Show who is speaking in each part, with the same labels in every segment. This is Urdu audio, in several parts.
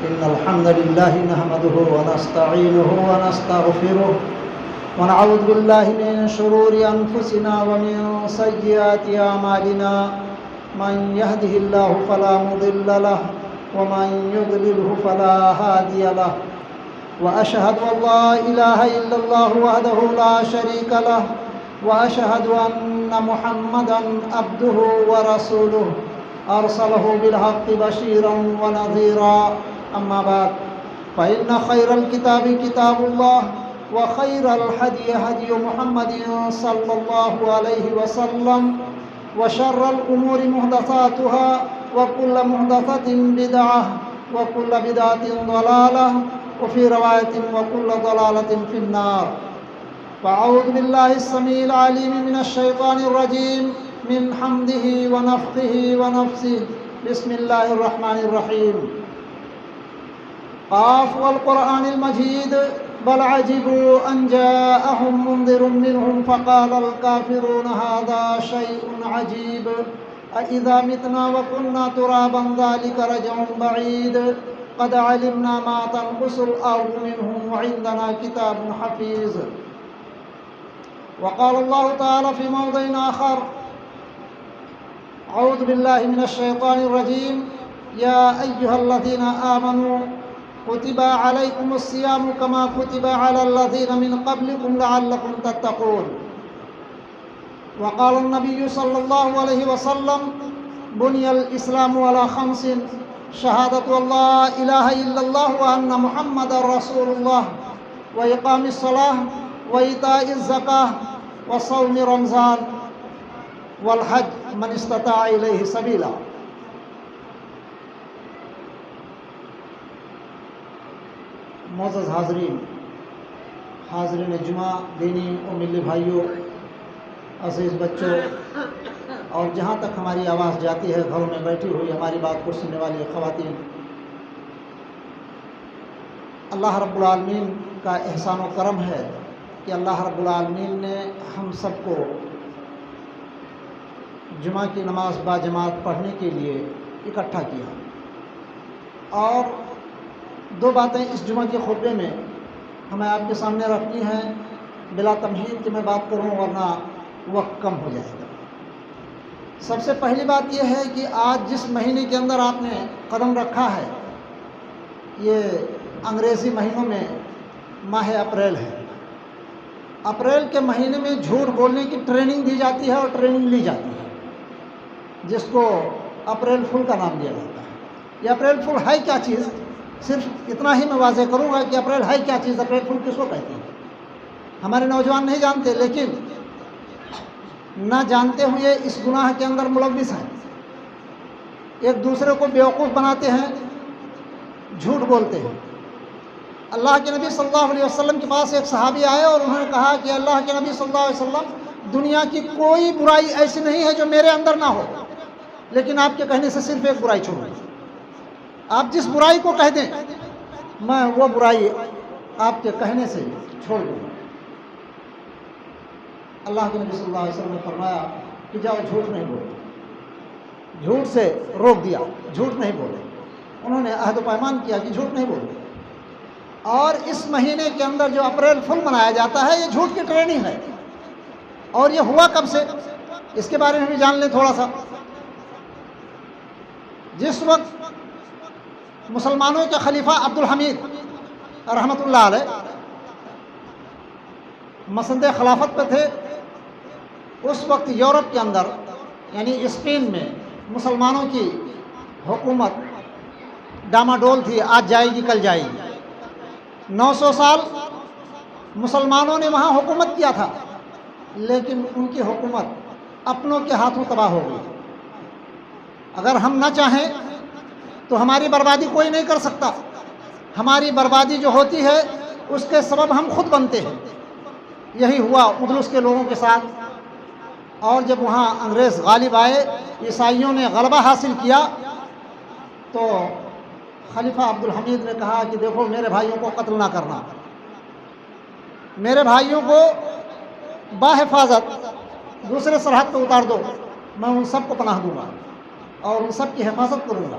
Speaker 1: إن الحمد لله نحمده ونستعينه ونستغفره ونعوذ بالله من شرور أنفسنا ومن سيئات أعمالنا من يهده الله فلا مضل له ومن يضلله فلا هادي له وأشهد أن لا إله إلا الله وحده لا شريك له وأشهد أن محمدًا عبده ورسوله أرسله بالحق بشيرا ونذيرا أما بعد فإن خير الكتاب كتاب الله وخير الهدي هدي محمد صلى الله عليه وسلم وشر الأمور محدثاتها وكل محدثة بدعة وكل بدعة ضلالة وفي رواية وكل ضلالة في النار. فأعوذ بالله السميع العليم من الشيطان الرجيم من حمده ونفخه ونفسه. بسم الله الرحمن الرحيم. قاف والقرآن المجيد بل عجبوا أن جاءهم منذر منهم فقال الكافرون هذا شيء عجيب أإذا متنا وكنا ترابا ذلك رجع بعيد قد علمنا ما تنقص الأرض منهم وعندنا كتاب حفيظ. وقال الله تعالى في موضع آخر أعوذ بالله من الشيطان الرجيم يا أيها الذين آمنوا كتب عليكم الصيام كما كتب على الذين من قبلكم لعلكم تتقون. وقال النبي صلى الله عليه وسلم بني الإسلام على خمس شهادة أن لا إله إلا الله وأن محمد رسول الله وإقام الصلاة وإيتاء الزكاة وصوم رمضان والحج من استطاع إليه سبيلا. معزز حاضرین جمعہ، دینی اور ملی بھائیوں، عزیز بچوں، اور جہاں تک ہماری آواز جاتی ہے گھروں میں بیٹھی ہوئی ہماری بات کو سننے والی خواتین، اللہ رب العالمین کا احسان و کرم ہے کہ اللہ رب العالمین نے ہم سب کو جمعہ کی نماز با جماعت پڑھنے کے لیے اکٹھا کیا. اور دو باتیں اس جمعہ کے خطبے میں ہمیں آپ کے سامنے رکھنی ہیں بلا تمہید کہ میں بات کروں ورنہ وقت کم ہو جائے گا. سب سے پہلی بات یہ ہے کہ آج جس مہینے کے اندر آپ نے قدم رکھا ہے یہ انگریزی مہینوں میں ماہ اپریل ہے. اپریل کے مہینے میں جھوٹ بولنے کی ٹریننگ دی جاتی ہے اور ٹریننگ لی جاتی ہے جس کو اپریل فول کا نام دیا جاتا ہے. یہ اپریل فول ہے کیا چیز؟ صرف اتنا ہی میں واضح کروں گا کہ اپریل ہے کیا چیز، اپریل فول کس کو کہتے ہیں. ہمارے نوجوان نہیں جانتے، لیکن نہ جانتے ہوئے اس گناہ کے اندر ملوث ہیں. ایک دوسرے کو بیوقوف بناتے ہیں، جھوٹ بولتے ہیں. اللہ کے نبی صلی اللہ علیہ وسلم کے پاس ایک صحابی آئے اور انہوں نے کہا کہ اللہ کے نبی صلی اللہ علیہ وسلم، دنیا کی کوئی برائی ایسی نہیں ہے جو میرے اندر نہ ہو، لیکن آپ کے کہنے سے صرف ایک برائی چھوڑوں. آپ جس برائی کو کہہ دیں میں وہ برائی آپ کے کہنے سے چھوڑ دوں. اللہ کے نبی صلی اللہ علیہ وسلم نے فرمایا کہ جاؤ جھوٹ نہیں بولو. جھوٹ سے روک دیا، جھوٹ نہیں بولے. انہوں نے عہد و پیمان کیا کہ جھوٹ نہیں بولے. اور اس مہینے کے اندر جو اپریل فل منایا جاتا ہے یہ جھوٹ کی ٹریننگ ہے. اور یہ ہوا کب سے اس کے بارے میں بھی جان لیں تھوڑا سا. جس وقت مسلمانوں کے خلیفہ عبدالحمید رحمۃ اللہ علیہ مسند خلافت پہ تھے، اس وقت یورپ کے اندر یعنی اسپین میں مسلمانوں کی حکومت ڈاماڈول تھی، آج جائے گی کل جائے گی. 900 سال مسلمانوں نے وہاں حکومت کیا تھا، لیکن ان کی حکومت اپنوں کے ہاتھوں تباہ ہو گئی. اگر ہم نہ چاہیں تو ہماری بربادی کوئی نہیں کر سکتا. ہماری بربادی جو ہوتی ہے اس کے سبب ہم خود بنتے ہیں. یہی ہوا اندلس کے لوگوں کے ساتھ. اور جب وہاں انگریز غالب آئے، عیسائیوں نے غلبہ حاصل کیا، تو خلیفہ عبدالحمید نے کہا کہ دیکھو میرے بھائیوں کو قتل نہ کرنا، میرے بھائیوں کو باحفاظت دوسرے سرحد پہ اتار دو، میں ان سب کو پناہ دوں گا اور ان سب کی حفاظت کروں گا.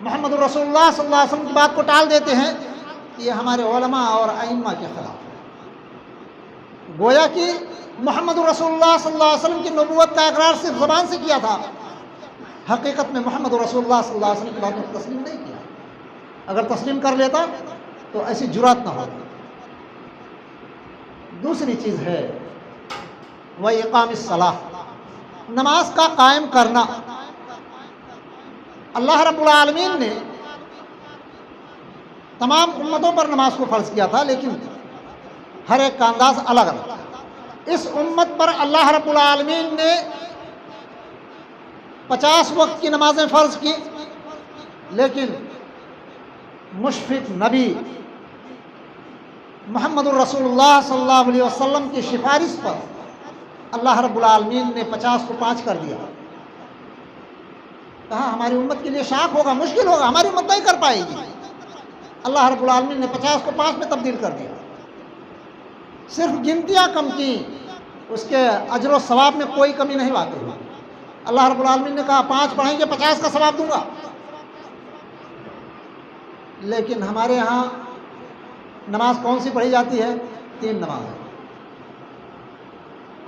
Speaker 1: محمد رسول اللہ صلی اللہ علیہ وسلم کی بات کو ٹال دیتے ہیں، یہ ہمارے علماء اور ائمہ کے خلاف ہے۔ گویا کہ محمد رسول اللہ صلی اللہ علیہ وسلم کی نبوت کا اقرار صرف زبان سے کیا تھا، حقیقت میں محمد رسول اللہ صلی اللہ علیہ وسلم کی بات کو تسلیم نہیں کیا۔ اگر تسلیم کر لیتا تو ایسی جرات نہ ہوتی۔ دوسری چیز ہے وہ اقام الصلاۃ، نماز کا قائم کرنا۔ اللہ رب العالمین نے تمام امتوں پر نماز کو فرض کیا تھا، لیکن ہر ایک کا انداز الگ الگ۔ اس امت پر اللہ رب العالمین نے 50 وقت کی نمازیں فرض کی، لیکن مشفق نبی محمد الرسول اللہ صلی اللہ علیہ وسلم کی سفارش پر اللہ رب العالمین نے 50 کو 5 کر دیا۔ کہا ہماری امت کے لیے شاق ہوگا، مشکل ہوگا، ہماری امت نہیں کر پائے گی۔ اللہ رب العالمین نے 50 کو 5 میں تبدیل کر دیا۔ صرف گنتیاں کم کی، اس کے اجر و ثواب میں کوئی کمی نہیں واقع ہوئی۔ اللہ رب العالمین نے کہا 5 پڑھیں گے 50 کا ثواب دوں گا۔ لیکن ہمارے ہاں نماز کون سی پڑھی جاتی ہے؟ 3 نماز،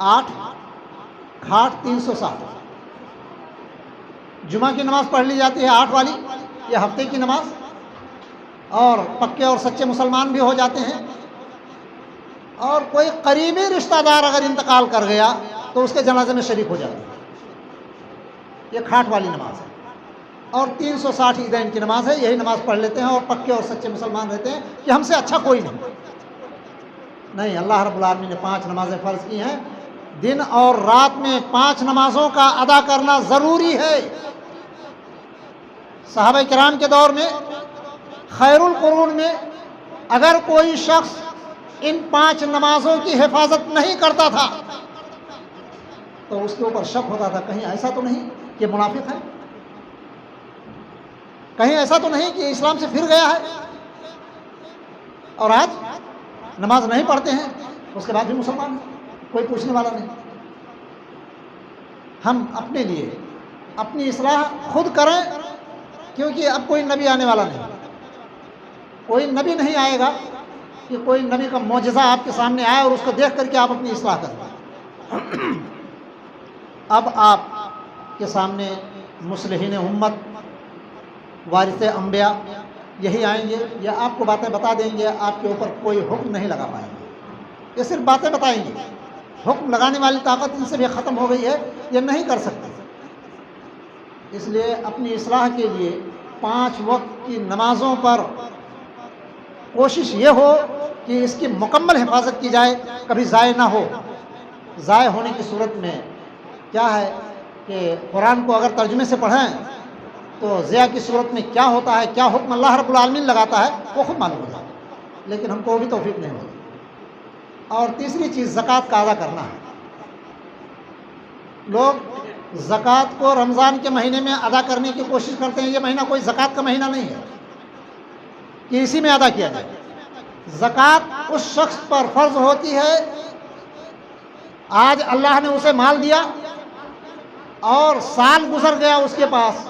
Speaker 1: 8 کھاٹ 360۔ جمعہ کی نماز پڑھ لی جاتی ہے 8 والی، یہ ہفتے کی نماز، اور پکے اور سچے مسلمان بھی ہو جاتے ہیں۔ اور کوئی قریبی رشتہ دار اگر انتقال کر گیا تو اس کے جنازے میں شریک ہو جاتے ہیں۔ یہ کھاٹ والی نماز ہے۔ اور 360 عیدین کی نماز ہے، یہی نماز پڑھ لیتے ہیں اور پکے اور سچے مسلمان رہتے ہیں کہ ہم سے اچھا کوئی نہیں۔ اللہ رب العالمین نے 5 نمازیں فرض کی ہیں۔ دن اور رات میں 5 نمازوں کا ادا کرنا ضروری ہے۔ صحابہ کرام کے دور میں، خیر القرون میں، اگر کوئی شخص ان 5 نمازوں کی حفاظت نہیں کرتا تھا تو اس کے اوپر شک ہوتا تھا، کہیں ایسا تو نہیں کہ منافق ہے، کہیں ایسا تو نہیں کہ اسلام سے پھر گیا ہے۔ اور آج نماز نہیں پڑھتے ہیں، اس کے بعد بھی مسلمان ہیں، کوئی پوچھنے والا نہیں۔ ہم اپنے لیے اپنی اصلاح خود کریں، کیونکہ اب کوئی نبی آنے والا نہیں، کوئی نبی نہیں آئے گا کہ کوئی نبی کا معجزہ آپ کے سامنے آئے اور اس کو دیکھ کر کے آپ اپنی اصلاح کریں۔ اب آپ کے سامنے مصلحین امت، وارث انبیاء یہی آئیں گے، یا آپ کو باتیں بتا دیں گے، آپ کے اوپر کوئی حکم نہیں لگا پائیں گے، یہ صرف باتیں بتائیں گے۔ حکم لگانے والی طاقت ان سے بھی ختم ہو گئی ہے، یہ نہیں کر سکتے۔ اس لیے اپنی اصلاح کے لیے 5 وقت کی نمازوں پر کوشش یہ ہو کہ اس کی مکمل حفاظت کی جائے، کبھی ضائع نہ ہو۔ ضائع ہونے کی صورت میں کیا ہے کہ قرآن کو اگر ترجمے سے پڑھیں تو ضیاء کی صورت میں کیا ہوتا ہے، کیا حکم اللہ رب العالمین لگاتا ہے، وہ خود معلوم ہو جائے، لیکن ہم کو وہ بھی توفیق نہیں ہوتی۔ اور تیسری چیز زکوٰۃ کا ادا کرنا ہے۔ لوگ زکوٰۃ کو رمضان کے مہینے میں ادا کرنے کی کوشش کرتے ہیں۔ یہ مہینہ کوئی زکوٰۃ کا مہینہ نہیں ہے کہ اسی میں ادا کیا جائے۔ زکوٰۃ اس شخص پر فرض ہوتی ہے، آج اللہ نے اسے مال دیا اور سال گزر گیا، اس کے پاس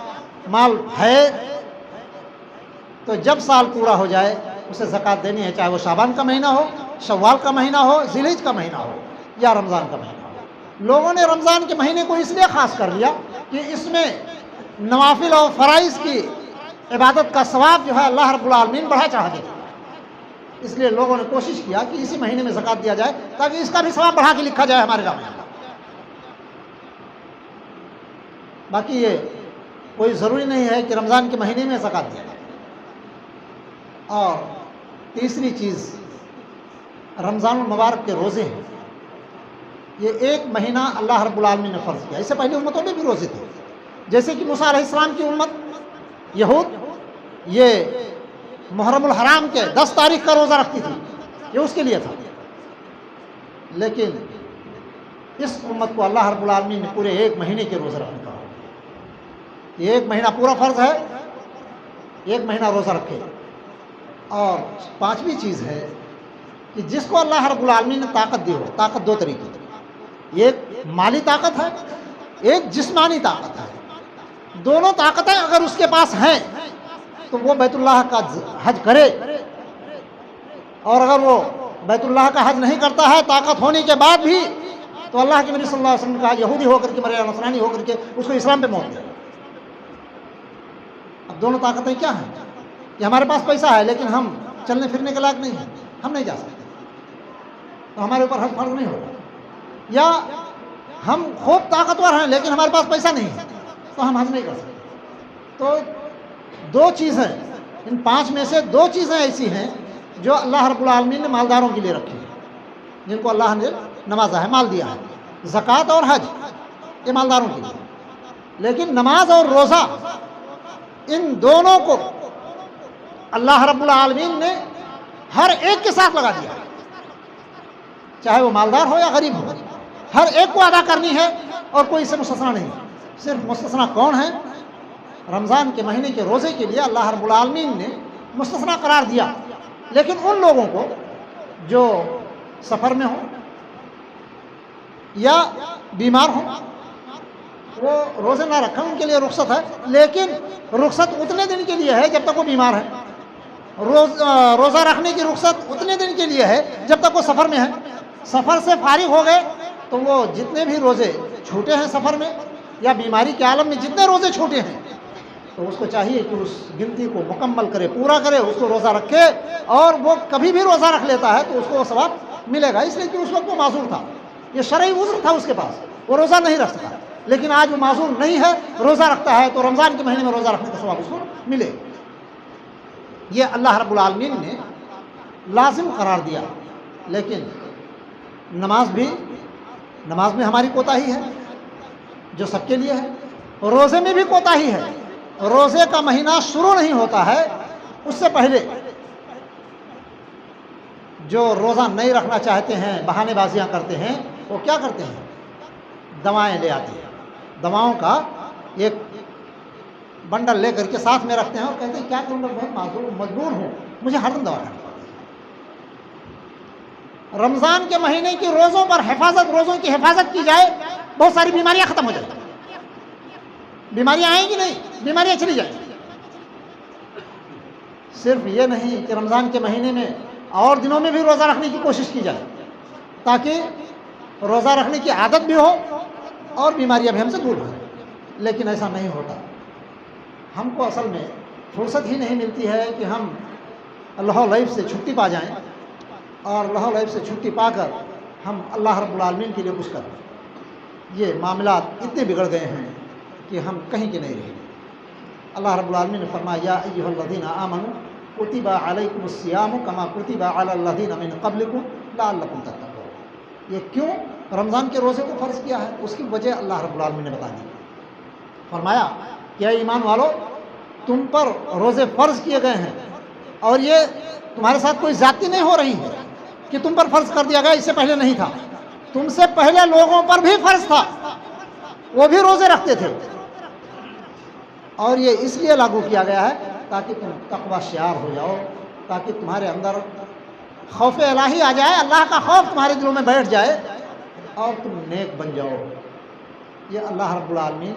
Speaker 1: مال ہے، تو جب سال پورا ہو جائے اسے زکوٰۃ دینی ہے، چاہے وہ شعبان کا مہینہ ہو، شوال کا مہینہ ہو، ذی الحجہ کا مہینہ ہو، یا رمضان کا مہینہ ہو۔ لوگوں نے رمضان کے مہینے کو اس لیے خاص کر لیا کہ اس میں نوافل اور فرائض کی عبادت کا ثواب جو ہے اللہ رب العالمین بڑھا چڑھا دے۔ اس لیے لوگوں نے کوشش کیا کہ اسی مہینے میں زکوٰۃ دیا جائے تاکہ اس کا بھی ثواب بڑھا کے لکھا جائے ہمارے گاؤں میں۔ باقی یہ کوئی ضروری نہیں ہے کہ رمضان کے مہینے میں زکوٰۃ دیا جائے۔ اور تیسری چیز رمضان المبارک کے روزے ہیں۔ یہ 1 مہینہ اللہ رب العالمین نے فرض کیا، اس سے پہلے امتوں میں بھی روزے تھے، جیسے کہ موسیٰ علیہ السلام کی امت یہود یہ محرم الحرام کے 10 تاریخ کا روزہ رکھتی تھی، یہ اس کے لیے تھا۔ لیکن اس امت کو اللہ رب العالمین نے پورے 1 مہینے کے روزے رکھنے کا، یہ 1 مہینہ پورا فرض ہے، 1 مہینہ روزہ رکھے۔ اور 5ویں چیز ہے کہ جس کو اللہ رب العالمین نے طاقت دی ہو، طاقت 2 طریقے کی، ایک مالی طاقت ہے، ایک جسمانی طاقت ہے۔ دونوں طاقتیں اگر اس کے پاس ہیں تو وہ بیت اللہ کا حج کرے، اور اگر وہ بیت اللہ کا حج نہیں کرتا ہے طاقت ہونے کے بعد بھی، تو اللہ کے نبی صلی اللہ علیہ وسلم نے کہا یہودی ہو کر کے مرے یا نصرانی ہو کر کے اس کو اسلام پہ موت دے۔ اب دونوں طاقتیں کیا ہیں کہ ہمارے پاس پیسہ ہے لیکن ہم چلنے پھرنے کے لائق نہیں ہیں، ہم نہیں جا سکتے، تو ہمارے اوپر حج فرض نہیں ہوگا، یا ہم خوب طاقتور ہیں لیکن ہمارے پاس پیسہ نہیں ہے تو ہم حج نہیں کر سکتے۔ تو دو چیزیں، ان 5 میں سے 2 چیزیں ایسی ہیں جو اللہ رب العالمین نے مالداروں کے لیے رکھی ہیں، جن کو اللہ نے نوازا ہے، مال دیا ہے، زکوٰۃ اور حج، یہ مالداروں کے لیے۔ لیکن نماز اور روزہ، ان دونوں کو اللہ رب العالمین نے ہر ایک کے ساتھ لگا دیا، چاہے وہ مالدار ہو یا غریب ہو، ہر ایک کو ادا کرنی ہے، اور کوئی اس سے مستثنا نہیں۔ صرف مستثنا کون ہے؟ رمضان کے مہینے کے روزے کے لیے اللہ رب العالمین نے مستثنا قرار دیا، لیکن ان لوگوں کو جو سفر میں ہوں یا بیمار ہوں وہ روزے نہ رکھیں، ان کے لیے رخصت ہے، لیکن رخصت اتنے دن کے لیے ہے جب تک وہ بیمار ہے، روزہ رکھنے کی رخصت اتنے دن کے لیے ہے جب تک وہ سفر میں ہے۔ سفر سے فارغ ہو گئے تو وہ جتنے بھی روزے چھوٹے ہیں سفر میں یا بیماری کے عالم میں جتنے روزے چھوٹے ہیں، تو اس کو چاہیے کہ اس گنتی کو مکمل کرے، پورا کرے، اس کو روزہ رکھے، اور وہ کبھی بھی روزہ رکھ لیتا ہے تو اس کو وہ ثواب ملے گا، اس لیے کہ اس وقت وہ معذور تھا، یہ شرعی عذر تھا اس کے پاس، وہ روزہ نہیں رکھ سکا، لیکن آج وہ معذور نہیں ہے، روزہ رکھتا ہے، تو رمضان کے مہینے میں روزہ رکھنے کا ثواب اس کو ملے۔ یہ اللہ رب العالمین نے لازم قرار دیا۔ لیکن نماز میں ہماری کوتاہی ہے جو سب کے لیے ہے، روزے میں بھی کوتاہی ہے۔ روزے کا مہینہ شروع نہیں ہوتا ہے، اس سے پہلے جو روزہ نہیں رکھنا چاہتے ہیں، بہانے بازیاں کرتے ہیں، وہ کیا کرتے ہیں؟ دوائیں لے آتے ہیں، دواؤں کا ایک بنڈل لے کر کے ساتھ میں رکھتے ہیں اور کہتے ہیں کیا کروں میں بہت مجبور ہوں، مجھے ہر دم دوا کھانی پڑتی ہے۔ رمضان کے مہینے کی روزوں پر روزوں کی حفاظت کی جائے، بہت ساری بیماریاں ختم ہو جائیں، بیماریاں آئیں گی نہیں، بیماریاں چلی جائیں۔ صرف یہ نہیں کہ رمضان کے مہینے میں اور دنوں میں بھی روزہ رکھنے کی کوشش کی جائے تاکہ روزہ رکھنے کی عادت بھی ہو اور بیماریاں بھی ہم سے دور ہوں، لیکن ایسا نہیں ہوتا۔ ہم کو اصل میں فرصت ہی نہیں ملتی ہے کہ ہم اللہ لائف سے چھٹی پا جائیں، اور اللہ لائف سے چھٹی پا کر ہم اللہ رب العالمین کے لیے کچھ کریں۔ یہ معاملات اتنے بگڑ گئے ہیں کہ ہم کہیں کے نہیں رہے۔ اللہ رب العالمین نے فرمایا یا ایھا الذین آمنوا کتب علیکم الصیام کما کتب علی الذین من قبلکم لعلکم تتقون۔ یہ کیوں رمضان کے روزے کو فرض کیا ہے، اس کی وجہ اللہ رب العالمین نے بتا دی۔ فرمایا کہ اے ایمان والو، تم پر روزے فرض کیے گئے ہیں، اور یہ تمہارے ساتھ کوئی زیادتی نہیں ہو رہی ہے کہ تم پر فرض کر دیا گیا، اس سے پہلے نہیں تھا، تم سے پہلے لوگوں پر بھی فرض تھا، وہ بھی روزے رکھتے تھے، اور یہ اس لیے لاگو کیا گیا ہے تاکہ تم تقوی شعار ہو جاؤ، تاکہ تمہارے اندر خوف الہی آ جائے، اللہ کا خوف تمہارے دلوں میں بیٹھ جائے اور تم نیک بن جاؤ۔ یہ اللہ رب العالمین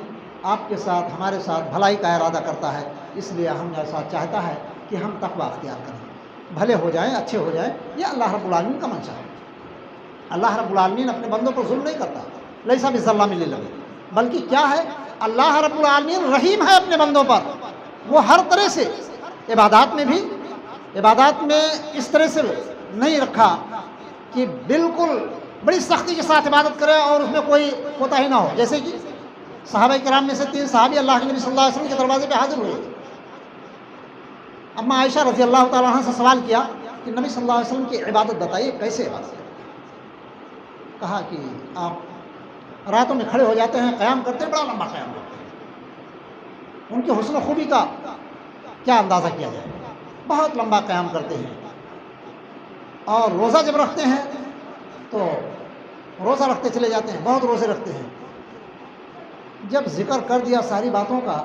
Speaker 1: آپ کے ساتھ، ہمارے ساتھ بھلائی کا ارادہ کرتا ہے، اس لیے ہمارے ساتھ چاہتا ہے کہ ہم تقوی اختیار کریں، بھلے ہو جائیں، اچھے ہو جائیں، یہ اللہ رب العالمین کا منشا ہے۔ اللہ رب العالمین اپنے بندوں پر ظلم نہیں کرتا، لیسا بظلام للعبید، بلکہ کیا ہے، اللہ رب العالمین رحیم ہے اپنے بندوں پر۔ وہ ہر طرح سے عبادات میں اس طرح سے نہیں رکھا کہ بالکل بڑی سختی کے ساتھ عبادت کرے اور اس میں کوئی کوتاہی نہ ہو، جیسے کہ صحابہ کرام میں سے 3 صحابی اللہ کے نبی صلی اللہ علیہ وسلم کے دروازے پہ حاضر ہوئے۔ اما عائشہ رضی اللہ تعالیٰ عنہ سے سوال کیا کہ نبی صلی اللہ علیہ وسلم کی عبادت بتائیے، کیسے عبادت؟ کہا کہ آپ راتوں میں کھڑے ہو جاتے ہیں، قیام کرتے ہیں، بڑا لمبا قیام کرتے ہیں۔ ان کے حسن و خوبی کا کیا اندازہ کیا جائے، بہت لمبا قیام کرتے ہیں، اور روزہ جب رکھتے ہیں تو روزہ رکھتے چلے جاتے ہیں، بہت روزے رکھتے ہیں۔ جب ذکر کر دیا ساری باتوں کا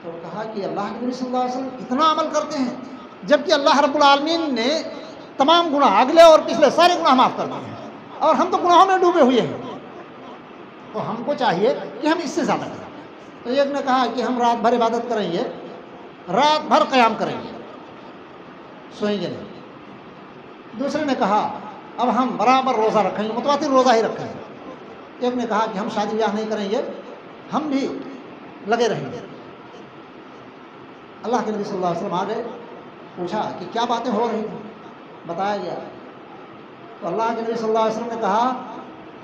Speaker 1: تو کہا کہ اللہ کے نبی صلی اللہ علیہ وسلم اتنا عمل کرتے ہیں، جبکہ اللہ رب العالمین نے تمام گناہ اگلے اور پچھلے سارے گناہ معاف کر دیے ہیں، اور ہم تو گناہوں میں ڈوبے ہوئے ہیں، تو ہم کو چاہیے کہ ہم اس سے زیادہ کریں۔ تو ایک نے کہا کہ ہم رات بھر عبادت کریں گے رات بھر قیام کریں گے، سوئیں گے نہیں۔ دوسرے نے کہا اب ہم برابر روزہ رکھیں گے، متواتر روزہ ہی رکھیں گے۔ ایک نے کہا کہ ہم شادی بیاہ نہیں کریں گے، ہم بھی لگے رہیں گے۔ اللہ کے نبی صلی اللہ علیہ وسلم آ گئے، پوچھا کہ کیا باتیں ہو رہی تھیں، بتایا گیا۔ تو اللہ کے نبی صلی اللہ علیہ وسلم نے کہا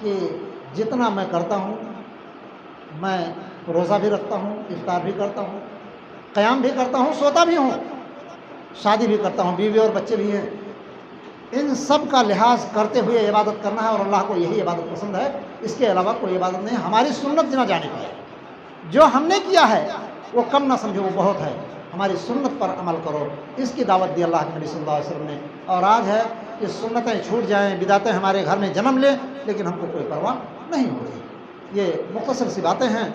Speaker 1: کہ جتنا میں کرتا ہوں، میں روزہ بھی رکھتا ہوں، افطار بھی کرتا ہوں، قیام بھی کرتا ہوں، سوتا بھی ہوں، شادی بھی کرتا ہوں، بیوی اور بچے بھی ہیں، ان سب کا لحاظ کرتے ہوئے عبادت کرنا ہے، اور اللہ کو یہی عبادت پسند ہے، اس کے علاوہ کوئی عبادت نہیں۔ ہماری سنت نہ جانے پائے، جو ہم نے کیا ہے وہ کم نہ سمجھو، وہ بہت ہے، ہماری سنت پر عمل کرو، اس کی دعوت دی اللہ کے نبی صلی اللہ علیہ وسلم نے۔ اور آج ہے کہ سنتیں چھوٹ جائیں، بدعتیں ہمارے گھر میں جنم لیں، لیکن ہم کو کوئی پرواہ نہیں ہو رہی۔ یہ مختصر سی باتیں ہیں،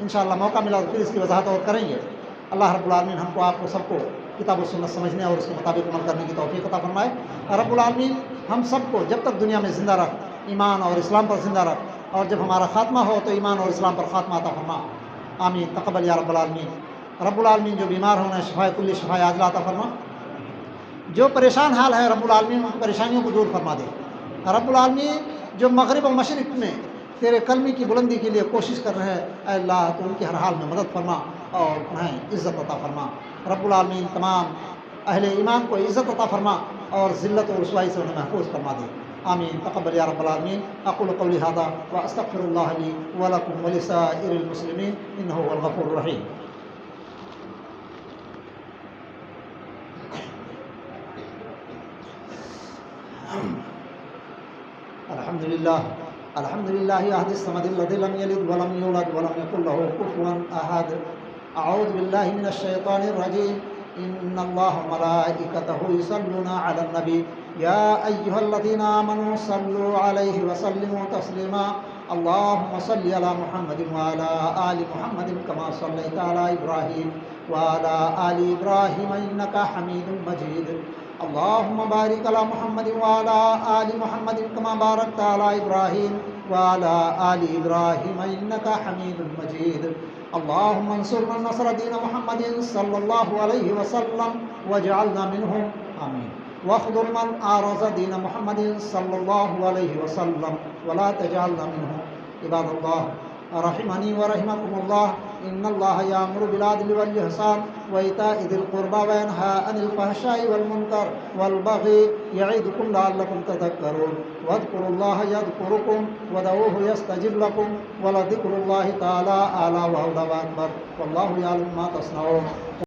Speaker 1: انشاءاللہ موقع ملا تو پھر اس کی وضاحت اور کریں گے۔ اللہ رب العالمین ہم کو، آپ کو، سب کو کتاب و سنت سمجھنے اور اس کے مطابق عمل کرنے کی توفیق عطا فرمائے۔ رب العالمین ہم سب کو جب تک دنیا میں زندہ رکھ، ایمان اور اسلام پر زندہ رکھ، اور جب ہمارا خاتمہ ہو تو ایمان اور اسلام پر خاتمہ عطا فرما، آمین تقبل یا رب العالمین۔ رب العالمین جو بیمار ہونا ہے شفائے کلی شفائے عاجلہ عطا فرما، جو پریشان حال ہے رب العالمین ان پریشانیوں کو دور فرما دے۔ رب العالمین جو مغرب و مشرق میں تیرے کلمے کی بلندی کے لیے کوشش کر رہے ہیں، اے اللہ تو ان کی ہر حال میں مدد فرما اور انہیں عزت عطا فرما۔ رب العالمین تمام اہل ایمان کو عزت عطا فرما اور ذلت و رسوائی سے انہیں محفوظ فرما دے، آمین تقبل یا رب العالمین۔ اقول قولی ھذا واستغفر اللہ لی ولکم ولسائر المسلمین انہ هو الغفور الرحیم۔ الحمد للہ احد الصمد الذی لم یلد ولم یولد ولم یکن له کفوا احد۔ اعوذ باللہ من الشیطان الرجیم، ان اللہ وملائکتہ یصلون علی النبی یا ایھا الذین آمنوا صلوا علیہ وسلموا تسلیما۔ اللہم صل علی محمد وعلی آل محمد کما صلیت علی ابراہیم وعلی آل ابراہیم انک حمید مجید۔ اللہم بارک علی محمد وعلی آل محمد کما بارکت علی ابراہیم وعلی آل ابراہیم انک حمید مجید۔ اللہم انصر من نصر دین محمد صلی اللہ علیہ وسلم واجعلنا منہم، آمین، واخذل من آرز دین محمد صلی اللہ علیہ وسلم ولا تجعلنا منہم۔ عباد اللہ رحمنی ورحمکم اللہ، ان اللہ یامر بالعدل والاحسان وایتاء ذی القربى وینہی عن الفحشاء والمنکر والبغی یعظکم لعلکم تذکرون۔ واذکروا اللہ یذکرکم ودعوہ یستجب لکم ولذکر اللہ تعالی اعلی وأعلی وأکبر، واللہ یعلم ما تصنعون۔